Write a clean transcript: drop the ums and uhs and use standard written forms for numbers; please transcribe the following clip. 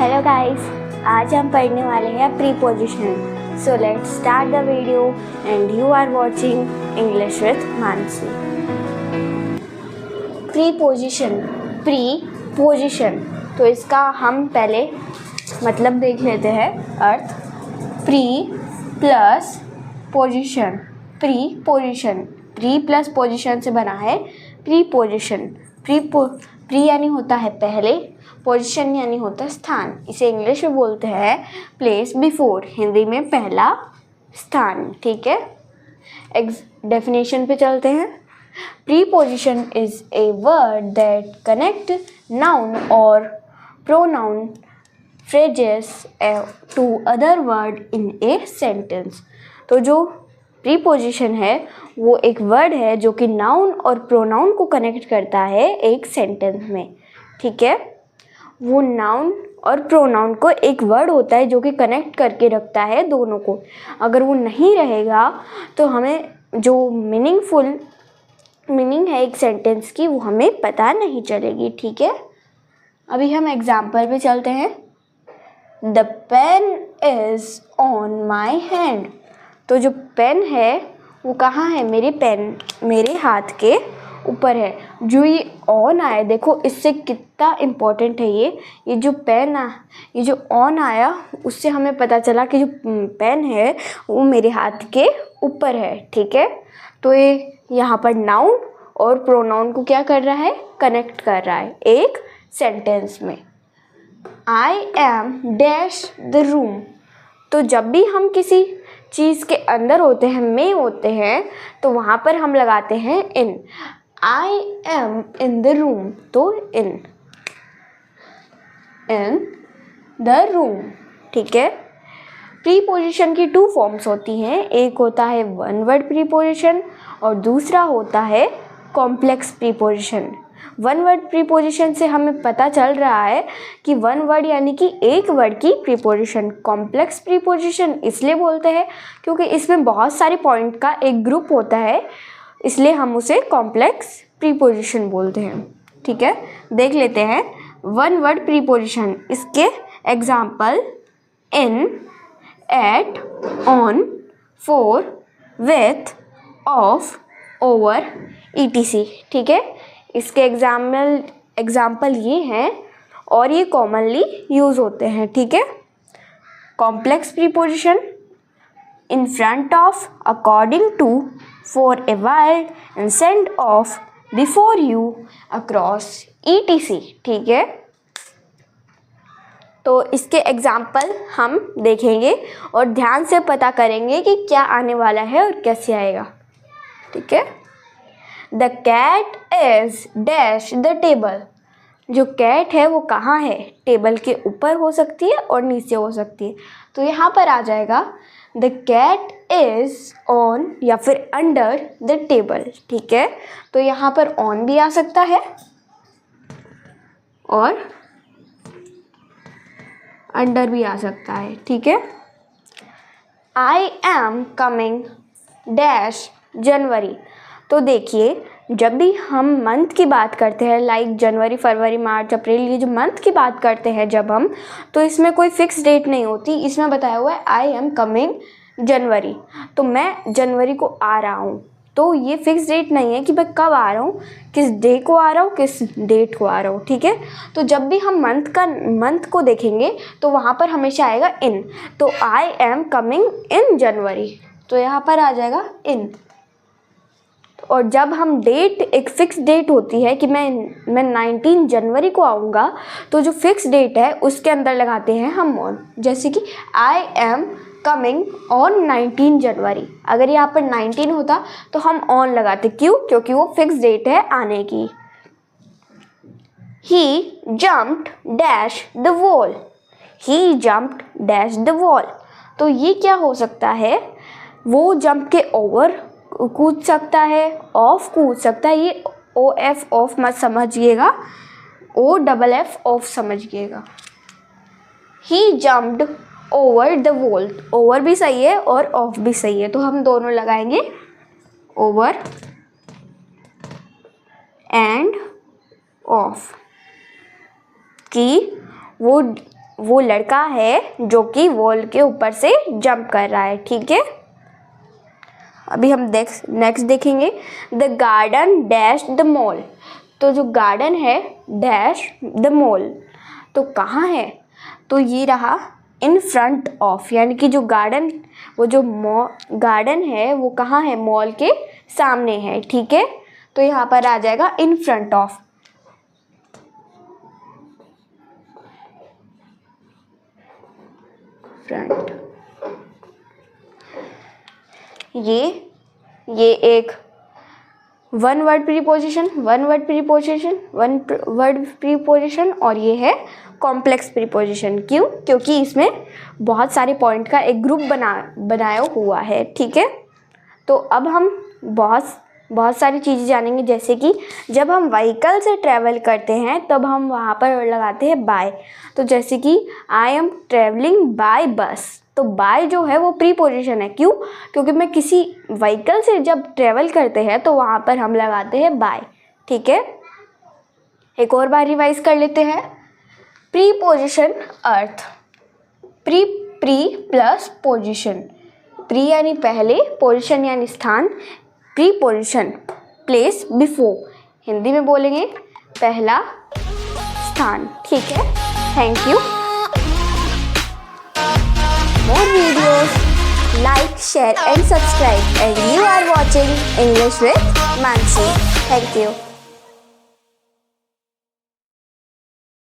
Hello guys, आज हम पढ़ने वाले हैं preposition. So let's start the video and you are watching English with Mansi. Preposition तो इसका हम पहले मतलब देख लेते हैं। अर्थ pre plus position, pre plus position से बना है प्रीपोजिशन। प्री यानी होता है पहले, पोजीशन यानी होता है स्थान। इसे इंग्लिश में बोलते हैं प्लेस बिफोर, हिंदी में पहला स्थान। ठीक है, डेफिनेशन पे चलते हैं। Preposition is a word that connect noun और pronoun phrases to other word in a sentence. तो जो प्रीपोजिशन है वो एक वर्ड है जो कि नाउन और प्रोनाउन को कनेक्ट करता है एक सेंटेंस में। ठीक है, वो नाउन और प्रोनाउन को एक वर्ड होता है जो कि कनेक्ट करके रखता है दोनों को। अगर वो नहीं रहेगा तो हमें जो मीनिंग है एक सेंटेंस की वो हमें पता नहीं चलेगी। ठीक है, अभी हम एग्जाम्पल पे चलते हैं। The pen is on my hand. तो जो पेन है वो कहाँ है? मेरे हाथ के ऊपर है। जो ये ऑन आया, देखो इससे कितना इम्पोर्टेंट है ये जो ये जो ऑन आया उससे हमें पता चला कि जो पेन है वो मेरे हाथ के ऊपर है। ठीक है, तो ये यहाँ पर नाउन और प्रोनाउन को क्या कर रहा है? कनेक्ट कर रहा है एक सेंटेंस में। I am dash the room. तो जब भी हम किसी चीज़ के अंदर होते हैं, में होते हैं, तो वहाँ पर हम लगाते हैं in. I am in the room, तो इन द रूम। ठीक है, प्रीपोजिशन की 2 फॉर्म्स होती हैं। एक होता है वन वर्ड प्रीपोजिशन और दूसरा होता है complex preposition. One word preposition से हमें पता चल रहा है कि वन वर्ड यानी कि एक वर्ड की प्रीपोजिशन। कॉम्प्लेक्स प्रीपोजिशन इसलिए बोलते हैं क्योंकि इसमें बहुत सारे पॉइंट का एक ग्रुप होता है, इसलिए हम उसे कॉम्प्लेक्स प्रीपोजिशन बोलते हैं। ठीक है, देख लेते हैं वन वर्ड प्रीपोजिशन। इसके example in, at, on, for, with, of, over, etc। ठीक है, इसके एग्जाम्पल ये हैं और ये कॉमनली यूज़ होते हैं। ठीक है, complex preposition in front of, according to, for a while, instead of, before you, across, etc। ठीक है, तो इसके एग्जाम्पल हम देखेंगे और ध्यान से पता करेंगे कि क्या आने वाला है और कैसे आएगा। ठीक है, the cat is dash the table. जो कैट है वो कहाँ है? टेबल के ऊपर हो सकती है और नीचे हो सकती है। तो यहाँ पर आ जाएगा द कैट इज ऑन या फिर अंडर द टेबल। ठीक है, तो यहाँ पर ऑन भी आ सकता है और अंडर भी आ सकता है। ठीक है, आई एम कमिंग डैश जनवरी। तो देखिए, जब भी हम मंथ की बात करते हैं, लाइक जनवरी, फरवरी, मार्च, अप्रैल, ये जो मंथ की बात करते हैं जब हम, तो इसमें कोई फिक्स डेट नहीं होती। इसमें बताया हुआ है आई एम कमिंग जनवरी, तो मैं जनवरी को आ रहा हूँ। तो ये फिक्स डेट नहीं है कि मैं कब आ रहा हूँ, किस डे को आ रहा हूँ, किस डेट को आ रहा हूँ। ठीक है, तो जब भी हम मंथ को देखेंगे तो वहाँ पर हमेशा आएगा इन। तो आई एम कमिंग इन जनवरी, तो यहाँ पर आ जाएगा इन। और जब हम डेट, एक फिक्स डेट होती है कि मैं 19 जनवरी को आऊँगा, तो जो फिक्स डेट है उसके अंदर लगाते हैं हम ऑन। जैसे कि आई एम कमिंग ऑन 19 जनवरी। अगर यहाँ पर 19 होता तो हम ऑन लगाते। क्यों? क्योंकि वो फिक्स डेट है आने की। He jumped dash the wall. He jumped dash the wall. तो ये क्या हो सकता है? वो जंप के ओवर कूद सकता है, ऑफ कूद सकता है। ये OF ऑफ मत समझिएगा, OFF ऑफ समझिएगा। He jumped over the wall. Over भी सही है और ऑफ भी सही है, तो हम दोनों लगाएंगे, ओवर एंड ऑफ, कि वो वो लड़का है जो कि वॉल के ऊपर से जंप कर रहा है, ठीक है। अभी हम नेक्स्ट देखेंगे, the garden dash the mall. तो जो गार्डन है डैश द मॉल, तो कहाँ है? तो ये रहा इन फ्रंट ऑफ, यानी कि जो गार्डन, वो जो गार्डन है वो कहाँ है? मॉल के सामने है, ठीक है। तो यहाँ पर आ जाएगा इन फ्रंट ऑफ। फ्रंट, ये एक वन वर्ड प्रीपोजिशन और ये है कॉम्प्लेक्स प्रीपोजिशन। क्यों? क्योंकि इसमें बहुत सारे पॉइंट का एक ग्रुप बनाया हुआ है, ठीक है। तो अब हम बहुत सारी चीज़ें जानेंगे, जैसे कि जब हम व्हीकल से ट्रैवल करते हैं तब हम वहाँ पर लगाते हैं बाय। तो जैसे कि आई एम ट्रैवलिंग बाय बस, तो बाय जो है वो प्रीपोजिशन है। क्यों? क्योंकि मैं किसी व्हीकल से जब ट्रैवल करते हैं तो वहाँ पर हम लगाते हैं बाय, ठीक है। एक और बार रिवाइज कर लेते हैं। प्रीपोजिशन अर्थ, प्री प्लस पोजिशन, प्री यानी पहले, पोजिशन यानी स्थान, प्रीपोजिशन प्लेस बिफोर, हिंदी में बोलेंगे पहला स्थान, ठीक है। Thank you. More videos, like, share and subscribe, and you are watching English with Mansi. Thank you.